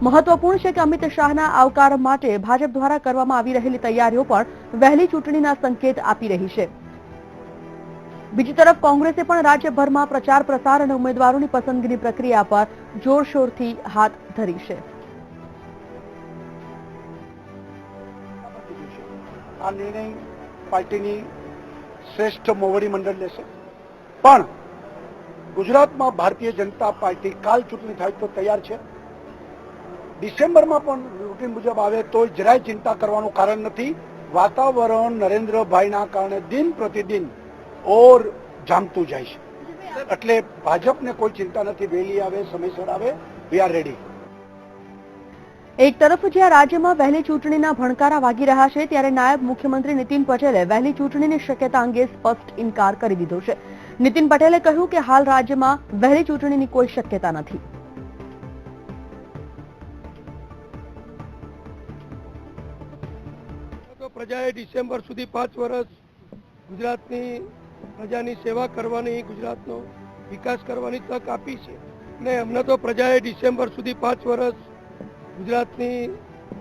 મહત્વપૂર્ણ છે કે અમિત શાહના આવકાર માટે ભાજપ દ્વારા કરવામાં આવી રહેલી તૈયારીઓ પણ વહેલી ચૂંટણીના સંકેત આપી રહી છે। બીજી તરફ કોંગ્રેસે પણ રાજ્યભરમાં પ્રચાર પ્રસાર અને ઉમેદવારોની પસંદગીની પ્રક્રિયા પર જોરશોરથી હાથ ધરી છે। આ નિર્ણય પાર્ટીની શ્રેષ્ઠ મોવડી મંડળ લેશે, પણ ગુજરાતમાં ભારતીય જનતા પાર્ટી કાલ ચૂંટણી થાય તો તૈયાર છે। ડિસેમ્બરમાં પણ રૂટીન મુજબ આવે તો જરાય ચિંતા કરવાનું કારણ નથી। વાતાવરણ નરેન્દ્રભાઈના કારણે દિન પ્રતિદિન ઓર જામતું જાય છે, એટલે ભાજપને કોઈ ચિંતા નથી। વહેલી આવે, સમયસર આવે, વી આર રેડી। એક તરફ જ્યાં રાજ્યમાં વહેલી ચૂંટણીના ભણકારા વાગી રહ્યા છે, ત્યારે નાયબ મુખ્યમંત્રી નીતિન પટેલે વહેલી ચૂંટણીની શક્યતા અંગે સ્પષ્ટ ઇનકાર કરી દીધો છે। નીતિન પટેલે કહ્યું કે હાલ રાજ્યમાં વહેલી ચૂંટણીની કોઈ શક્યતા નથી। પ્રજાએ ડિસેમ્બર સુધી 5 વર્ષ ગુજરાતની પ્રજાની સેવા કરવાની, ગુજરાતનો વિકાસ કરવાની તક આપી છે, અને અમને તો પ્રજાએ ડિસેમ્બર સુધી 5 વર્ષ ગુજરાતની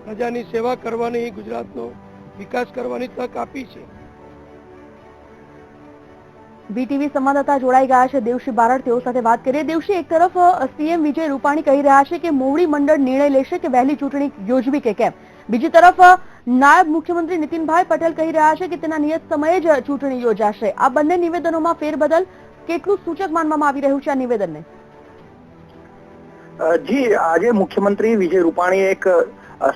પ્રજાની સેવા કરવાની, ગુજરાતનો વિકાસ કરવાની તક આપી છે। બીટીવી સંવાદદાતા જોડાઈ ગયા છે દેવશી બારડ, તેઓ સાથે વાત કરીએ। દેવશી, એક તરફ સીએમ વિજય રૂપાણી કહી રહ્યા છે કે મોવડી મંડળ નિર્ણય લેશે કે વહેલી ચૂંટણી યોજવી કે કેમ। બીજી તરફ નાયબ મુખ્યમંત્રી નીતિનભાઈ પટેલ કહી રહ્યા છે કે તેના નિયત સમયે જ ચૂંટણી યોજાશે। આ બંને નિવેદનોમાં ફેરબદલ કેટલું સૂચક માનવામાં આવી રહ્યું છે આ નિવેદનને? જી, આજે મુખ્યમંત્રી વિજય રૂપાણીએ એક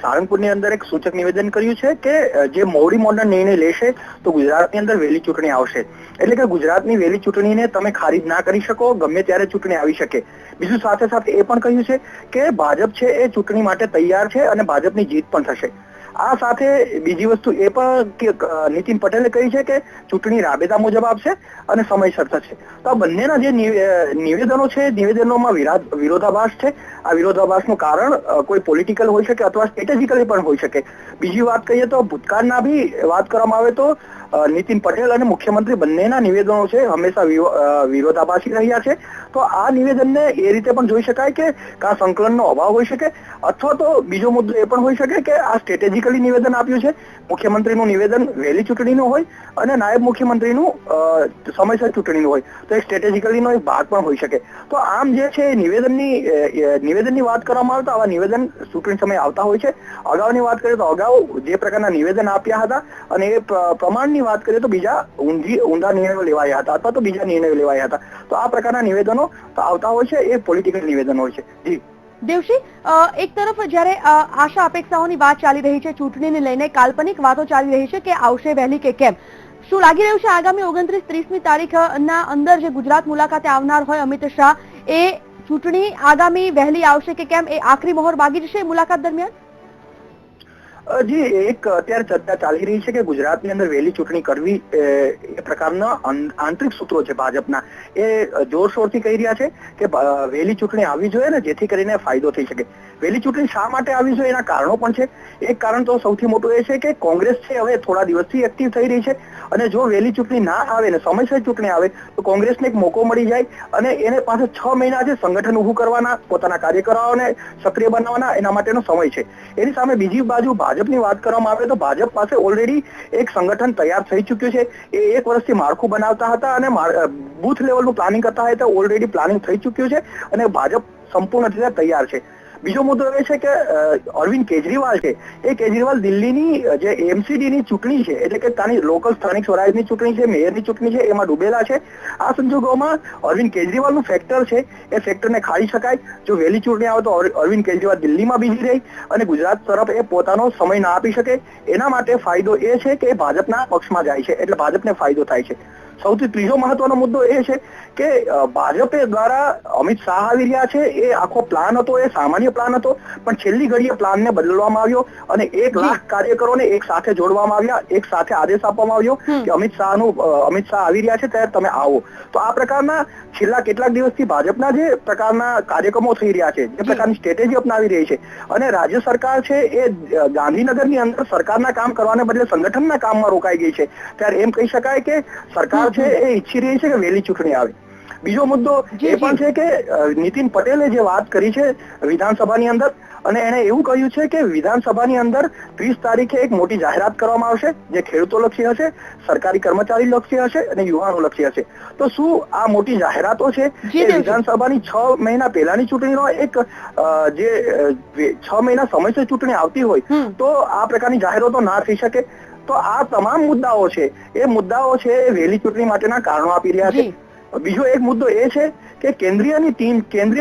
સાળંગપુરની અંદર એક સૂચક નિવેદન કર્યું છે કે જે મોવડી મંડળ નિર્ણય લેશે તો ગુજરાતની અંદર વહેલી ચૂંટણી આવશે। એટલે કે ગુજરાતની વહેલી ચૂંટણીને તમે ખારીજ ના કરી શકો, ગમે ત્યારે ચૂંટણી આવી શકે। બીજું સાથે સાથે એ પણ કહ્યું છે કે ભાજપ છે એ ચૂંટણી માટે તૈયાર છે અને ભાજપની જીત પણ થશે। આ સાથે બીજી વસ્તુ એ પણ કે નીતિન પટેલે કહી છે કે ચૂંટણી રાબેતા મુજબ આપશે અને સમયસર થશે। તો આ બંનેના જે નિવેદનો છે, નિવેદનોમાં વિરોધાભાસ છે। આ વિરોધાભાસનું કારણ કોઈ પોલિટિકલ હોઈ શકે અથવા સ્ટ્રેટેજિકલી પણ હોઈ શકે। બીજી વાત કહીએ તો ભૂતકાળના બી વાત કરવામાં આવે તો નીતિન પટેલ અને મુખ્યમંત્રી બંનેના નિવેદનો છે હંમેશા વિરોધાભાસી રહ્યા છે। તો આ નિવેદનને એ રીતે પણ જોઈ શકાય કે આ સંકલનનો અભાવ હોઈ શકે, અથવા તો બીજો મુદ્દો એ પણ હોઈ શકે કે આ સ્ટ્રેટેજિકલી નિવેદન આપ્યું છે। મુખ્યમંત્રીનું નિવેદન વહેલી ચૂંટણીનું હોય અને નાયબ મુખ્યમંત્રીનું સમયસર ચૂંટણીનું હોય, તો એક સ્ટ્રેટેજિકલીનો એક ભાગ પણ હોઈ શકે। તો આમ જે છે નિવેદનની વાત કરવામાં આવે તો આવા નિવેદન ચૂંટણી સમયે આવતા હોય છે। અગાઉની વાત કરીએ તો અગાઉ જે પ્રકારના નિવેદન આપ્યા હતા અને એ પ્રમાણની વાત કરીએ તો બીજા ઊંધા નિર્ણયો લેવાયા હતા અથવા તો બીજા નિર્ણયો લેવાયા હતા। તો આ પ્રકારના નિવેદનો તો આવતા હોય છે, એ પોલિટિકલ નિવેદન હોય છે। જી દેવશી, એક તરફ જ્યારે આશા અપેક્ષાઓની વાત ચાલી રહી છે, ચૂંટણીને લઈને કાલ્પનિક વાતો ચાલી રહી છે કે આવશે વહેલી કે કેમ, શું લાગી રહ્યું છે આગામી 29-30મી તારીખના અંદર જે ગુજરાત મુલાકાતે આવનાર હોય અમિત શાહ, એ ચૂંટણી આગામી વહેલી આવશે કે કેમ, એ આખરી મહોર વાગી જશે મુલાકાત દરમિયાન? જી, એક અત્યારે ચર્ચા ચાલી રહી છે કે ગુજરાતની અંદર વહેલી ચૂંટણી કરવી એ પ્રકારના આંતરિક સૂત્રો છે ભાજપના, એ જોરશોરથી કહી રહ્યા છે કે વહેલી ચૂંટણી આવવી જોઈએ ને જેથી કરીને ફાયદો થઈ શકે। વહેલી ચૂંટણી શા માટે આવવી જોઈએ એના કારણો પણ છે। એક કારણ તો સૌથી મોટું એ છે કે કોંગ્રેસ છે હવે થોડા દિવસથી એક્ટિવ થઈ રહી છે, અને જો વહેલી ચૂંટણી ના આવે ને સમયસર ચૂંટણી આવે તો કોંગ્રેસને એક મોકો મળી જાય અને એને પાસે 6 મહિના છે સંગઠન ઊભું કરવાના, પોતાના કાર્યકરોને સક્રિય બનાવવાના, એના માટેનો સમય છે। એની સામે બીજી બાજુ ભાજપની વાત કરવામાં આવે તો ભાજપ પાસે ઓલરેડી એક સંગઠન તૈયાર થઈ ચૂક્યું છે। એ 1 વર્ષથી માળખું બનાવતા હતા અને બૂથ લેવલનું પ્લાનિંગ કરતા હતા, ઓલરેડી પ્લાનિંગ થઈ ચૂક્યું છે અને ભાજપ સંપૂર્ણ રીતે તૈયાર છે। બીજો મુદ્દો એ છે કે અરવિંદ કેજરીવાલ છે, એ કેજરીવાલ દિલ્હીની જે એમસીડીની ચૂંટણી છે, એટલે કે ત્યાંની લોકલ સ્થાનિક સ્વરાજની ચૂંટણી છે, મેયરની ચૂંટણી છે, એમાં ડૂબેલા છે। આ સંજોગોમાં અરવિંદ કેજરીવાલનું ફેક્ટર છે, એ ફેક્ટરને ખાઈ શકાય। જો વહેલી ચૂંટણી આવે તો અરવિંદ કેજરીવાલ દિલ્હીમાં બીજી રહી અને ગુજરાત તરફ એ પોતાનો સમય ના આપી શકે। એના માટે ફાયદો એ છે કે ભાજપના પક્ષમાં જાય છે, એટલે ભાજપને ફાયદો થાય છે। સૌથી ત્રીજો મહત્વનો મુદ્દો એ છે કે ભાજપે દ્વારા અમિત શાહ આવી રહ્યા છે, એ આખો પ્લાન હતો, એ સામાન્ય પ્લાન હતો, પણ છેલ્લી ઘડીએ પ્લાનને બદલવામાં આવ્યો અને 1 લાખ કાર્યકરોને એક સાથે જોડવામાં આવ્યા, એક સાથે આદેશ આપવામાં આવ્યો કે અમિત શાહ આવી રહ્યા છે ત્યારે તમે આવો। તો આ પ્રકારના છેલ્લા કેટલાક દિવસથી ભાજપના જે પ્રકારના કાર્યક્રમો થઈ રહ્યા છે, જે પ્રકારની સ્ટ્રેટેજી અપનાવી રહી છે, અને રાજ્ય સરકાર છે એ ગાંધીનગરની અંદર સરકારના કામ કરવાને બદલે સંગઠનના કામમાં રોકાઈ ગઈ છે, ત્યારે એમ કહી શકાય કે સરકાર છે એ ઈચ્છી રહી છે કે વહેલી ચૂંટણી આવે। બીજો મુદ્દો એ પણ છે કે નીતિન પટેલે જે વાત કરી છે વિધાનસભાની અંદર, અને એણે એવું કહ્યું છે કે વિધાનસભાની અંદર 30 તારીખે એક મોટી જાહેરાત કરવામાં આવશે જે ખેડૂતો લક્ષી હશે, સરકારી કર્મચારી લક્ષી હશે અને યુવાનો લક્ષી હશે. તો શું આ મોટી જાહેરાતો છે એ વિધાનસભાની 6 મહિના પહેલાની ચૂંટણીનો એક જે 6 મહિના સમયસર ચૂંટણી આવતી હોય તો આ પ્રકારની જાહેરાતો ના થઈ શકે? તો આ તમામ મુદ્દાઓ છે એ વહેલી ચૂંટણી માટેના કારણો આપી રહ્યા છે. બીજો એક મુદ્દો એ છે કે કેન્દ્રીય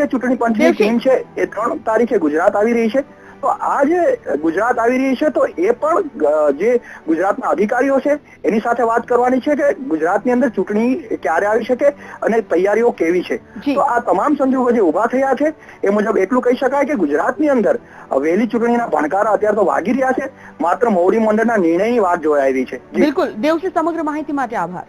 ચૂંટણી પંચની ટીમ છે એ 3 તારીખે ગુજરાત આવી રહી છે. તો આ જે ગુજરાત આવી રહી છે તો એ પણ જે ગુજરાતના અધિકારીઓ છે એની સાથે વાત કરવાની છે કે ગુજરાતની અંદર ચૂંટણી ક્યારે આવી શકે અને તૈયારીઓ કેવી છે. તો આ તમામ સંજોગો જે ઉભા થયા છે એ મુજબ એટલું કહી શકાય કે ગુજરાતની અંદર વહેલી ચૂંટણીના ભણકારા અત્યારે તો વાગી રહ્યા છે. માત્ર મોવડી મંડળના નિર્ણયની વાત જોવાઈ રહી છે. બિલકુલ દેવસિંહ, સમગ્ર માહિતી માટે આભાર.